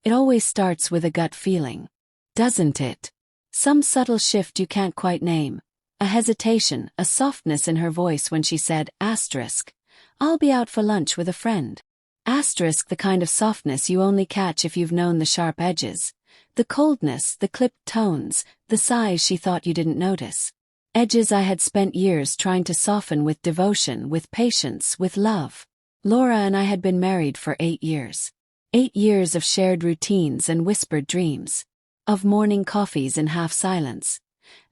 It always starts with a gut feeling. Doesn't it? Some subtle shift you can't quite name. A hesitation, a softness in her voice when she said, I'll be out for lunch with a friend. The kind of softness you only catch if you've known the sharp edges. The coldness, the clipped tones, the sighs she thought you didn't notice. Edges I had spent years trying to soften with devotion, with patience, with love. Laura and I had been married for 8 years. 8 years of shared routines and whispered dreams. Of morning coffees in half silence.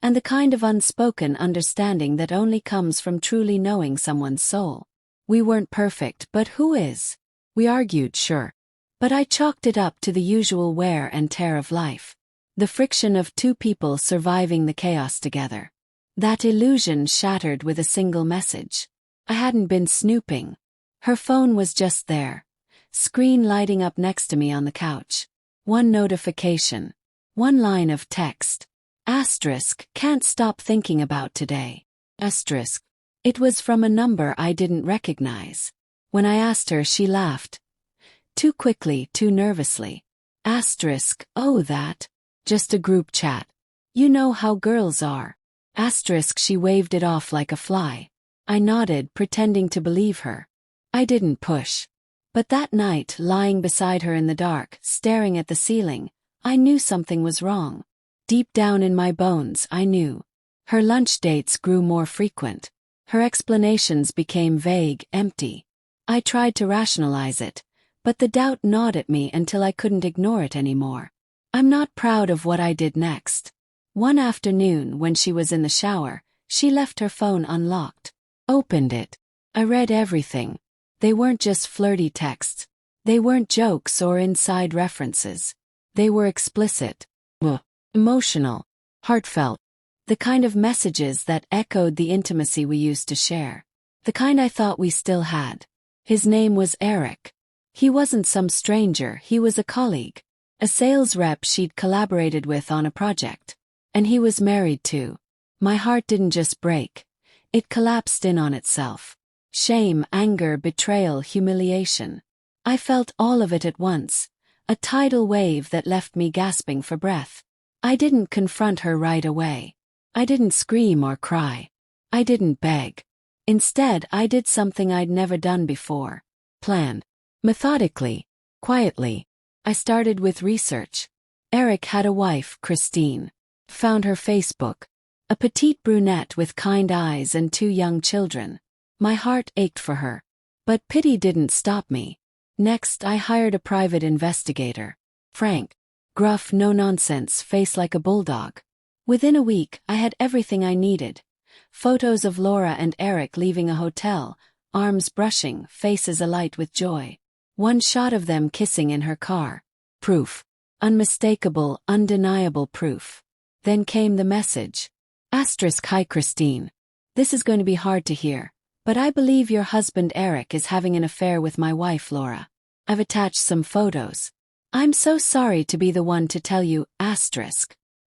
And the kind of unspoken understanding that only comes from truly knowing someone's soul. We weren't perfect, but who is? We argued, sure. But I chalked it up to the usual wear and tear of life. The friction of two people surviving the chaos together. That illusion shattered with a single message. I hadn't been snooping. Her phone was just there. Screen lighting up next to me on the couch. One notification. One line of text. Can't stop thinking about today. It was from a number I didn't recognize. When I asked her, she laughed. Too quickly, too nervously. Oh that. Just a group chat. You know how girls are. She waved it off like a fly. I nodded, pretending to believe her. I didn't push. But that night, lying beside her in the dark, staring at the ceiling, I knew something was wrong. Deep down in my bones, I knew. Her lunch dates grew more frequent. Her explanations became vague, empty. I tried to rationalize it, but the doubt gnawed at me until I couldn't ignore it anymore. I'm not proud of what I did next. One afternoon, when she was in the shower, she left her phone unlocked. Opened it. I read everything. They weren't just flirty texts. They weren't jokes or inside references. They were explicit. Emotional. Heartfelt. The kind of messages that echoed the intimacy we used to share. The kind I thought we still had. His name was Eric. He wasn't some stranger, he was a colleague. A sales rep she'd collaborated with on a project. And he was married too. My heart didn't just break. It collapsed in on itself. Shame, anger, betrayal, humiliation. I felt all of it at once. A tidal wave that left me gasping for breath. I didn't confront her right away. I didn't scream or cry. I didn't beg. Instead, I did something I'd never done before. Planned. Methodically. Quietly. I started with research. Eric had a wife, Christine. Found her Facebook. A petite brunette with kind eyes and 2 young children. My heart ached for her. But pity didn't stop me. Next, I hired a private investigator. Frank. Gruff, no-nonsense, face like a bulldog. Within a week, I had everything I needed. Photos of Laura and Eric leaving a hotel, arms brushing, faces alight with joy. One shot of them kissing in her car. Proof. Unmistakable, undeniable proof. Then came the message. Hi Christine. This is going to be hard to hear, but I believe your husband Eric is having an affair with my wife Laura. I've attached some photos. I'm so sorry to be the one to tell you,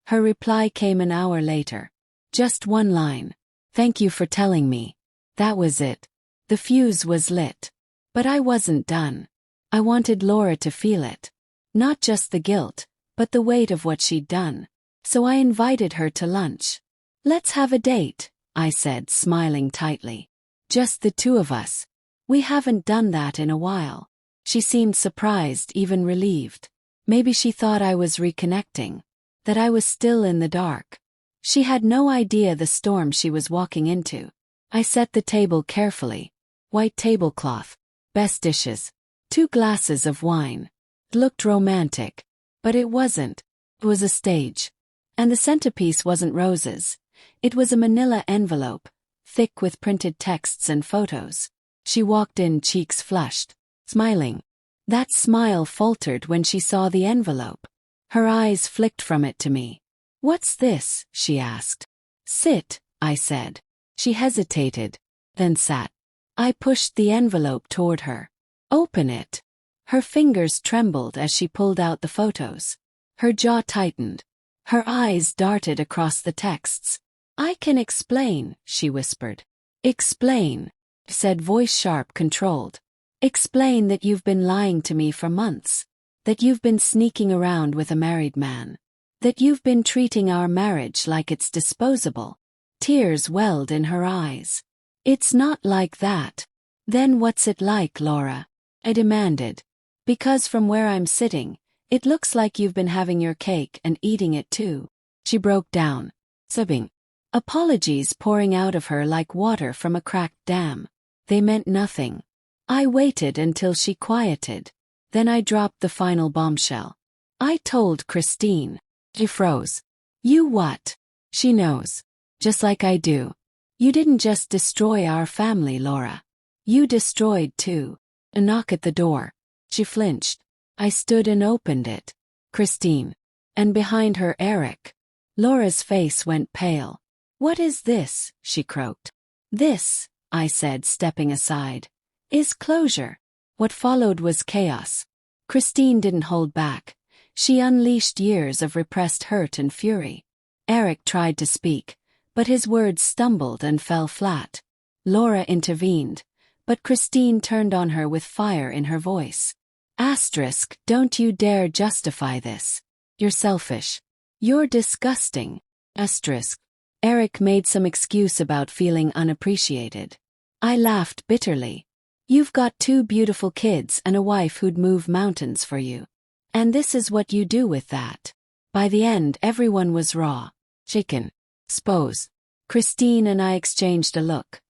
Her reply came an hour later. Just one line. Thank you for telling me. That was it. The fuse was lit. But I wasn't done. I wanted Laura to feel it. Not just the guilt, but the weight of what she'd done. So I invited her to lunch. Let's have a date, I said, smiling tightly. Just the 2 of us. We haven't done that in a while. She seemed surprised, even relieved. Maybe she thought I was reconnecting. That I was still in the dark. She had no idea the storm she was walking into. I set the table carefully. White tablecloth. Best dishes. 2 glasses of wine. It looked romantic. But it wasn't. It was a stage. And the centerpiece wasn't roses. It was a manila envelope, thick with printed texts and photos. She walked in, cheeks flushed, smiling. That smile faltered when she saw the envelope. Her eyes flicked from it to me. What's this? She asked. Sit, I said. She hesitated, then sat. I pushed the envelope toward her. Open it. Her fingers trembled as she pulled out the photos. Her jaw tightened. Her eyes darted across the texts. I can explain, she whispered. Explain, said voice sharp, controlled. Explain that you've been lying to me for months. That you've been sneaking around with a married man. That you've been treating our marriage like it's disposable. Tears welled in her eyes. It's not like that. Then what's it like, Laura? I demanded. Because from where I'm sitting, it looks like you've been having your cake and eating it too. She broke down, sobbing. Apologies pouring out of her like water from a cracked dam. They meant nothing. I waited until she quieted. Then I dropped the final bombshell. I told Christine. She froze. You what? She knows. Just like I do. You didn't just destroy our family, Laura. You destroyed too. A knock at the door. She flinched. I stood and opened it. Christine. And behind her Eric. Laura's face went pale. What is this? She croaked. This, I said, stepping aside, is closure. What followed was chaos. Christine didn't hold back. She unleashed years of repressed hurt and fury. Eric tried to speak, but his words stumbled and fell flat. Laura intervened, but Christine turned on her with fire in her voice. Asterisk, don't you dare justify this. You're selfish. You're disgusting. Asterisk. Eric made some excuse about feeling unappreciated. I laughed bitterly. You've got 2 beautiful kids and a wife who'd move mountains for you. And this is what you do with that. By the end, everyone was raw. Chicken. Suppose. Christine and I exchanged a look.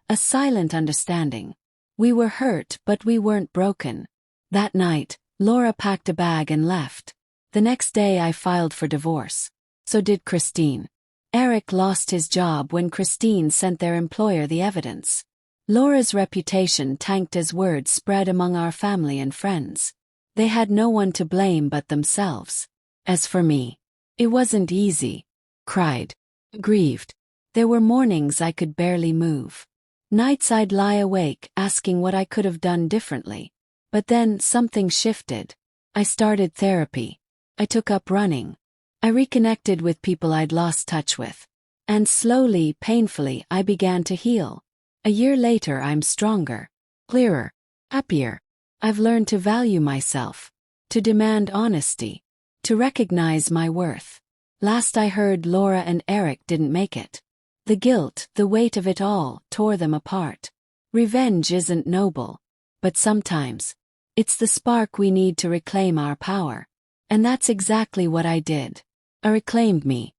A silent understanding. We were hurt, but we weren't broken. That night, Laura packed a bag and left. The next day I filed for divorce. So did Christine. Eric lost his job when Christine sent their employer the evidence. Laura's reputation tanked as word spread among our family and friends. They had no one to blame but themselves. As for me, it wasn't easy. Cried. Grieved. There were mornings I could barely move. Nights I'd lie awake asking what I could have done differently. But then something shifted. I started therapy. I took up running. I reconnected with people I'd lost touch with. And slowly, painfully, I began to heal. A year later, I'm stronger, clearer, happier. I've learned to value myself, to demand honesty, to recognize my worth. Last I heard, Laura and Eric didn't make it. The guilt, the weight of it all, tore them apart. Revenge isn't noble, but sometimes, it's the spark we need to reclaim our power. And that's exactly what I did. I reclaimed me.